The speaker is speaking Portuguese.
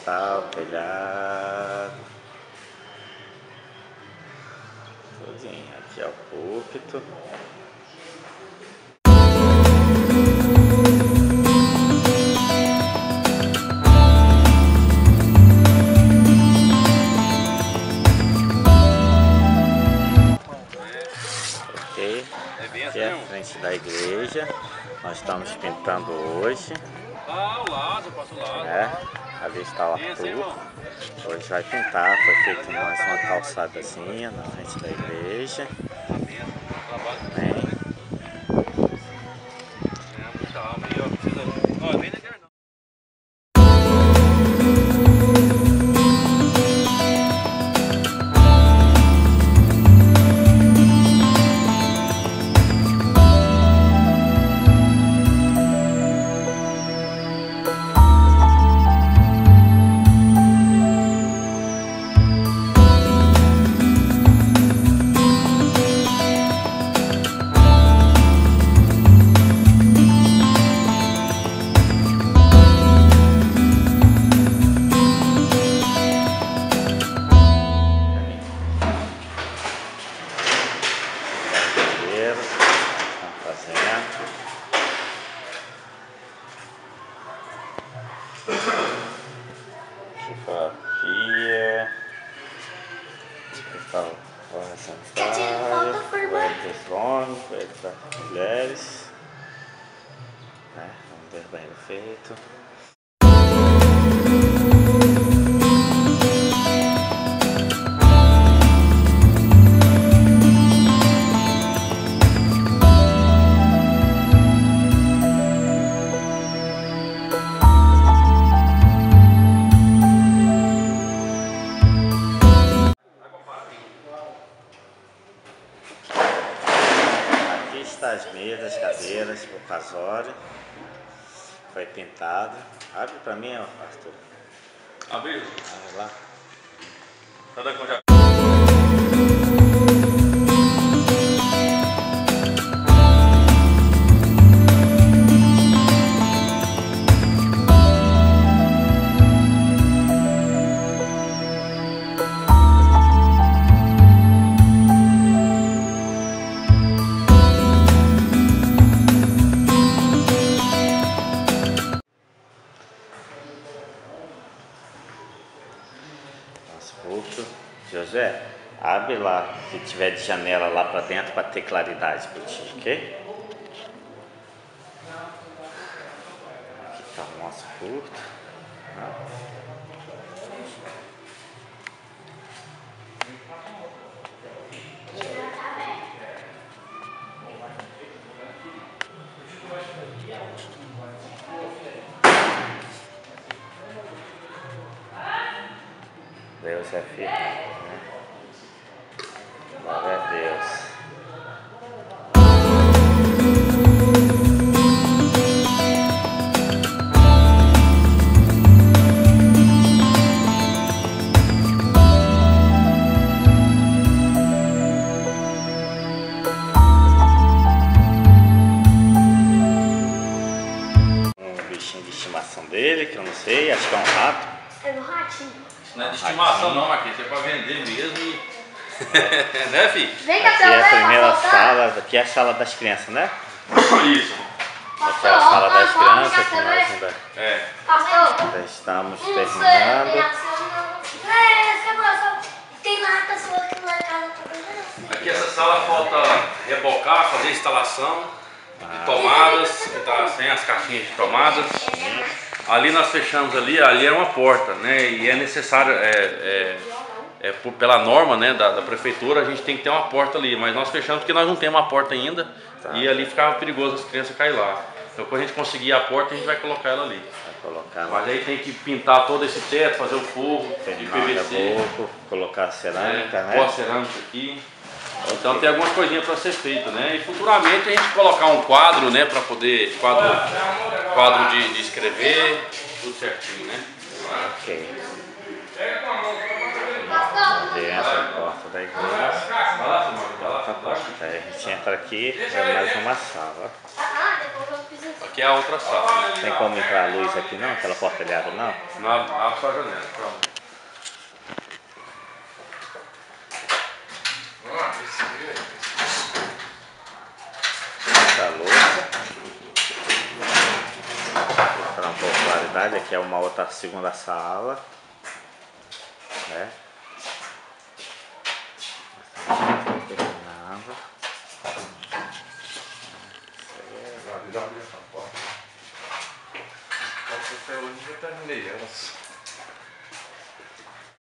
está o telhado. Tudinho. Aqui é o púlpito. Aqui é a frente da igreja. Nós estamos pintando hoje. O lado, passo o lado. Ali está o Arthur. Hoje vai pintar. Foi feita mais uma calçadazinha na frente da igreja. Aqui para a pia. Aqui está o santário, banheiro dos homens, banheiro das mulheres. Vamos ver o banheiro feito. As mesas, cadeiras, o casório foi pintado. Abre pra mim, Arthur. Abriu? Abre lá. José, abre lá, se tiver de janela lá para dentro para ter claridade para ti, ok? Aqui está o nosso curto. Deus é firme, né? Glória a Deus. Um bichinho de estimação dele, que eu não sei, acho que é um rato. É do ratinho. Não é de estimação não, Marquinhos, é pra vender mesmo e... né, filho? Vem aqui é a primeira sala, aqui é a sala das crianças, né? Isso. Aqui é a sala das crianças, que nós ainda estamos terminando. Aqui essa sala falta rebocar, fazer instalação de tomadas, que tá sem as caixinhas de tomadas. Ali nós fechamos ali é uma porta, né? E é necessário, pela norma, né, da prefeitura, a gente tem que ter uma porta ali. Mas nós fechamos porque nós não temos uma porta ainda. E ali ficava perigoso as crianças caírem lá. Então quando a gente conseguir a porta, a gente vai colocar ela ali. Mas aí tem que pintar todo esse teto, fazer o forro de PVC. Colocar cerâmica, né? Pôr cerâmica aqui. Então tem algumas coisinhas para ser feito, né? E futuramente a gente colocar um quadro, né? Para poder, quadro de escrever, tudo certinho, né? Ok. Essa porta da igreja. Aí a gente entra aqui, é mais uma sala. Aqui é a outra sala. Tem como entrar a luz aqui não? Aquela porta ele abre não? Não abre só a janela. Pronto. Da louça. Para um pouco de claridade, aqui é uma outra segunda sala, né?